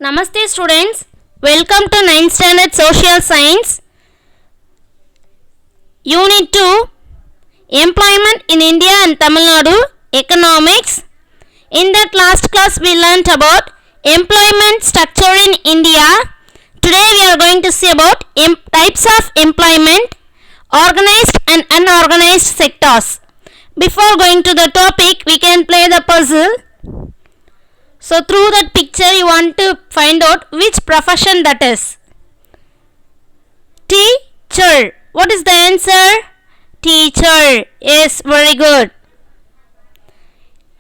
Namaste students, welcome to 9th standard social science unit 2 employment in India and Tamil Nadu economics. In that last class we learnt about employment structure in India. Today we are going to see about types of employment, organized and unorganized sectors. Before going to the topic we can play the puzzle. So through that picture you want to find out which profession that is. Teacher. What is the answer? Teacher. Yes, very good.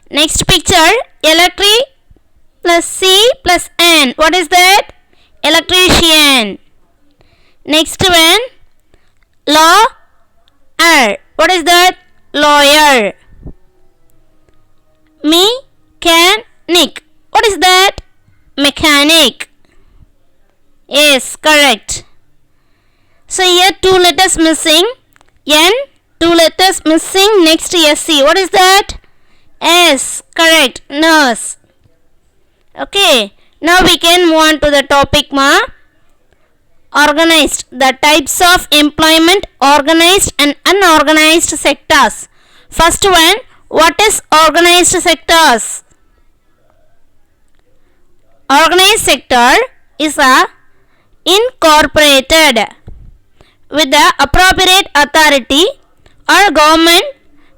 Next picture, electric plus C plus N. What is that? Electrician. Next one, lawyer. What is that? Lawyer. Mechanic. What is that? Mechanic. Yes, correct. So here two letters missing. N, two letters missing. Next SC. What is that? S, correct. Nurse. Okay. Now we can move on to the topic ma. Organized. The types of employment, organized and unorganized sectors. First one, what is organized sectors? Organized sector is incorporated with the appropriate authority or government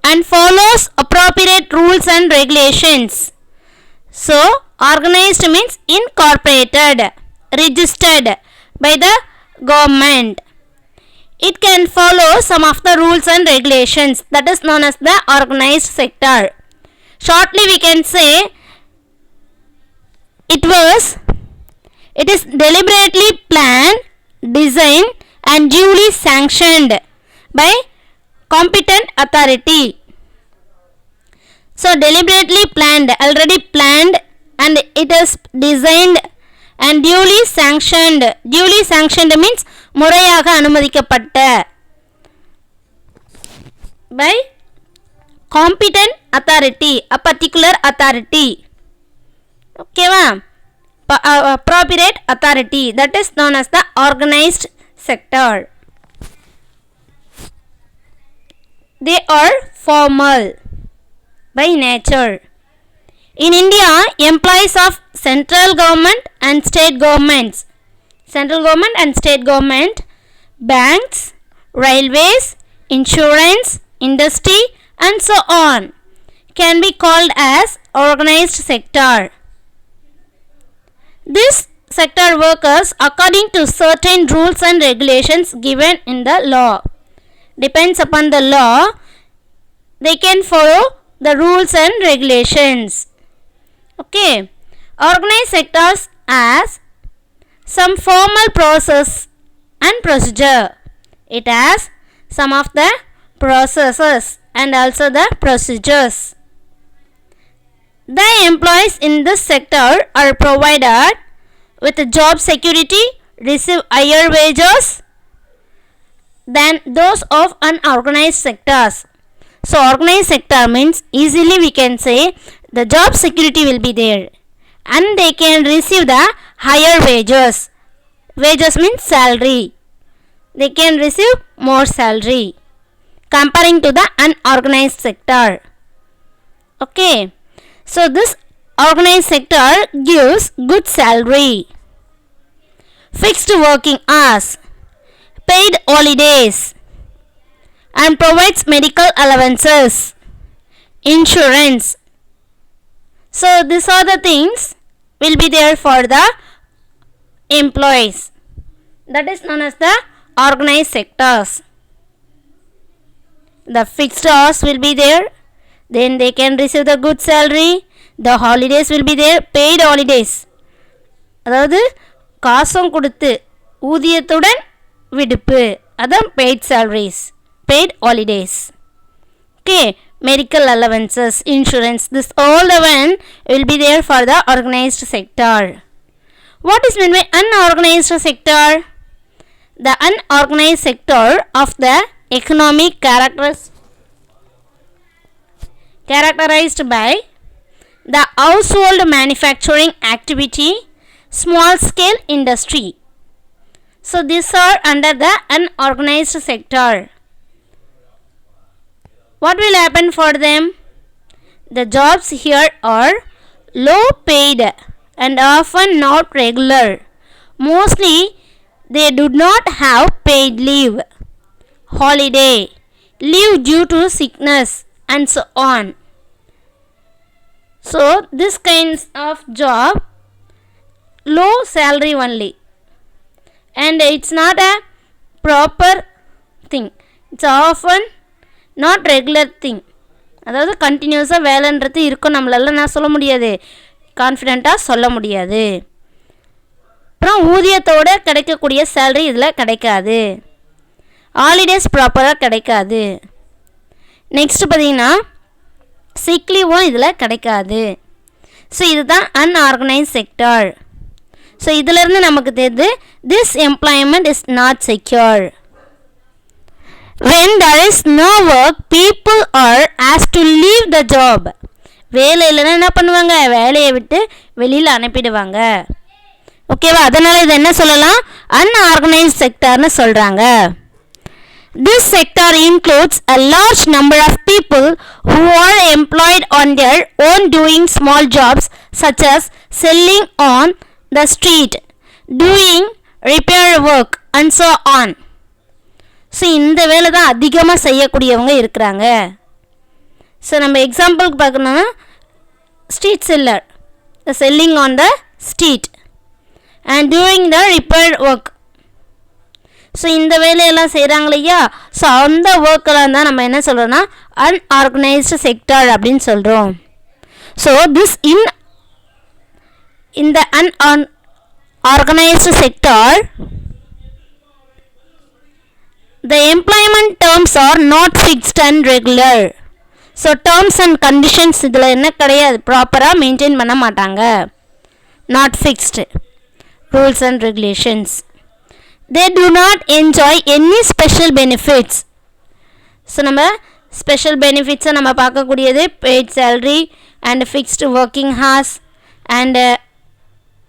and follows appropriate rules and regulations. So, organized means incorporated, registered by the government. It can follow some of the rules and regulations, that is known as the organized sector. Shortly we can say it is deliberately planned, designed and duly sanctioned by competent authority. So deliberately planned, already planned, and it is designed and duly sanctioned. Duly sanctioned means முறையாக அனுமதிக்கப்பட்ட by competent authority, a particular authority. Okay va? Appropriate authority, that is known as the organized sector. They are formal by nature. In India, employees of central government and state governments, banks, railways, insurance, industry and so on can be called as organized sector. This sector workers according to certain rules and regulations given in the law. Depends upon the law, they can follow the rules and regulations. Okay. Organized sectors as some formal process and procedure. It has some of the processes and also the procedures. The employees in this sector are provided with job security, receive higher wages than those of unorganized sectors. So organized sector means easily we can say the job security will be there and they can receive the higher wages. Wages means salary. They can receive more salary comparing to the unorganized sector. Okay. So this organized sector gives good salary, fixed working hours, paid holidays and provides medical allowances, insurance. So these are the things will be there for the employees. That is known as the organized sectors. The fixed hours will be there. Then they can receive the good salary. The holidays will be there. Paid holidays. அதாவது காசும் கொடுத்து ஊதியத்துடன் விடுப்பு. அதான் paid salaries. Paid holidays. Okay. Medical allowances, insurance. This all the one will be there for the organized sector. What is meant by unorganized sector? The unorganized sector of the economic characterized by the household manufacturing activity, small scale industry. So these are under the unorganized sector. What will happen for them? The jobs here are low paid and often not regular. Mostly they do not have paid leave, holiday, leave due to sickness, and so on. So this kinds of job, low salary only, and it's not a proper thing. It's often not regular thing. அதாவது கண்டினியூஸாக வேலைன்றது இருக்கும், நம்மளால நான் சொல்ல முடியாது, கான்ஃபிடெண்ட்டாக சொல்ல முடியாது. அப்புறம் ஊதியத்தோடு கிடைக்கக்கூடிய சேலரி இதில் கிடைக்காது. ஹாலிடேஸ் ப்ராப்பராக கிடைக்காது. நெக்ஸ்ட் பார்த்திங்கன்னா சிக் லீவும் இதில் கிடைக்காது. ஸோ இதுதான் அன்ஆர்கனைஸ்ட் செக்டார். ஸோ இதிலேருந்து நமக்கு தெரியுது this employment is not secure. When there is no work, people are asked to leave the job. வேலை இல்லைன்னா என்ன பண்ணுவாங்க? வேலையை விட்டு வெளியில் அனுப்பிடுவாங்க. ஓகேவா? அதனால் இது என்ன சொல்லலாம்? அன்ஆர்கனைஸ்ட் செக்டார்னு சொல்கிறாங்க. This sector includes a large number of people who are employed on their own doing small jobs such as selling on the street, doing repair work and so on. So இந்த வேலை தான் அதிகமாக செய்யக்கூடியவங்க இருக்கிறாங்க. So நம்ம எக்ஸாம்பிளுக்கு பார்க்கணுன்னா street seller, the selling on the street and doing the repair work. So இந்த வேலையெல்லாம் செய்கிறாங்க இல்லையா? ஸோ அந்த ஒர்க்கெல்லாம் தான் நம்ம என்ன சொல்கிறோன்னா அன்ஆர்கனைஸ்டு செக்டார் அப்படின்னு சொல்கிறோம். So this in the unorganized sector, the employment terms are not fixed and regular. So terms and conditions இதில் என்ன கிடையாது, ப்ராப்பராக மெயின்டைன் பண்ண மாட்டாங்க. Not fixed rules and regulations. They do not enjoy any special benefits. So நம்ம special பெனிஃபிட்ஸை நம்ம பார்க்கக்கூடியது paid salary and fixed working hours and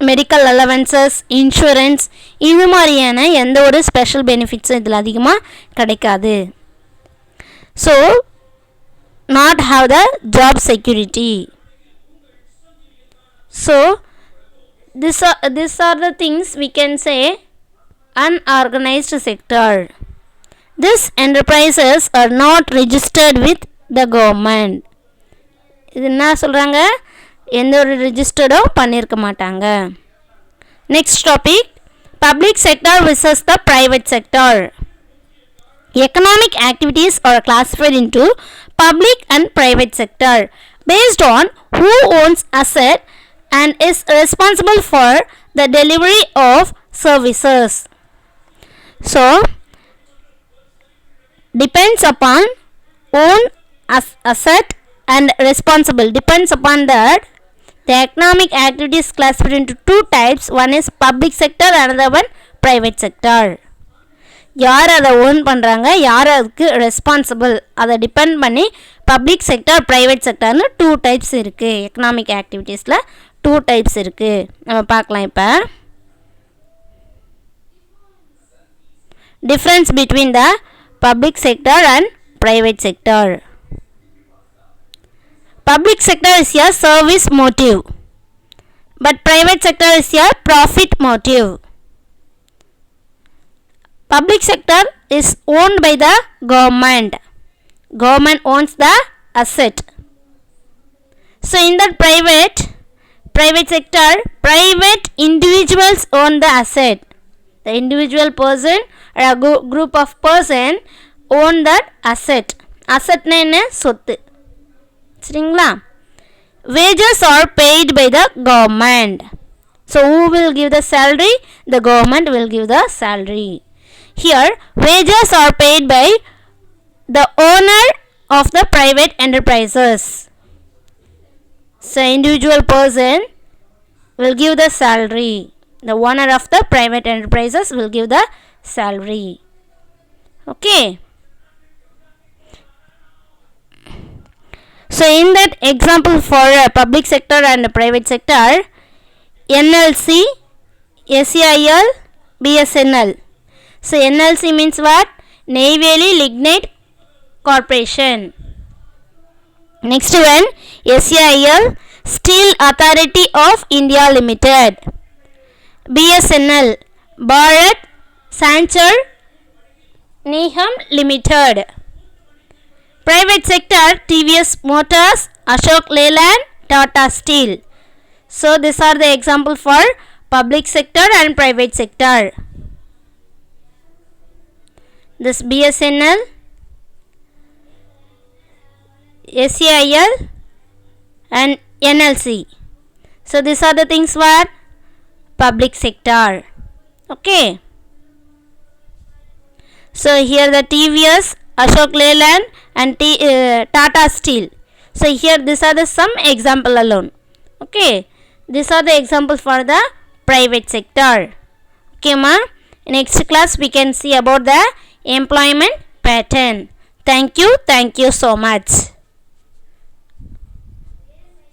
medical allowances, insurance, இது மாதிரியான எந்த ஒரு ஸ்பெஷல் பெனிஃபிட்ஸும் இதில் அதிகமாக கிடைக்காது. So not have the job security. So this are the things we can say unorganized sector. These enterprises are not registered with the government. இது என்ன சொல்கிறாங்க? எந்த ஒரு ரிஜிஸ்டர்டும் பண்ணியிருக்க மாட்டாங்க. Next topic, public sector versus the private sector. Economic activities are classified into public and private sector based on who owns asset and is responsible for the delivery of services. So depends upon own asset and responsible. Depends upon that the economic activities classified into two types. One is public sector, another one private sector. யார் அதை own பண்ணுறாங்க, யார் அதுக்கு responsible, அதை depend பண்ணி public sector private செக்டர்னு two types இருக்குது. Economic ஆக்டிவிட்டீஸில் டூ டைப்ஸ் இருக்குது. நம்ம பார்க்கலாம். இப்போ difference between the public sector and private sector. Public sector is a service motive, but private sector is a profit motive. Public sector is owned by the government. Government owns the asset. So in that private sector, private individuals own the asset. The individual person or a group of person own that asset. Asset na enna? சொத்து. சரிங்களா? Wages are paid by the government. So who will give the salary? The government will give the salary. Here wages are paid by the owner of the private enterprises. So individual person will give the salary. The owner of the private enterprises will give the salary. Okay. So in that example for public sector and private sector, NLC, SEIL, BSNL. So NLC means what? Neyveli Lignite Corporation. Next one, SEIL, Steel Authority of India Limited. BSNL, Bharat Sanchar Nigam Limited. Private sector, TVS Motors, Ashok Leyland, Tata Steel. So these are the example for public sector and private sector. This BSNL, SEIL and NLC. So these are the things for public sector. Okay. So here the TVS, Ashok Leyland and Tata Steel. So here these are the some example alone. Okay. These are the examples for the private sector. Okay ma. Next class we can see about the employment pattern. Thank you so much.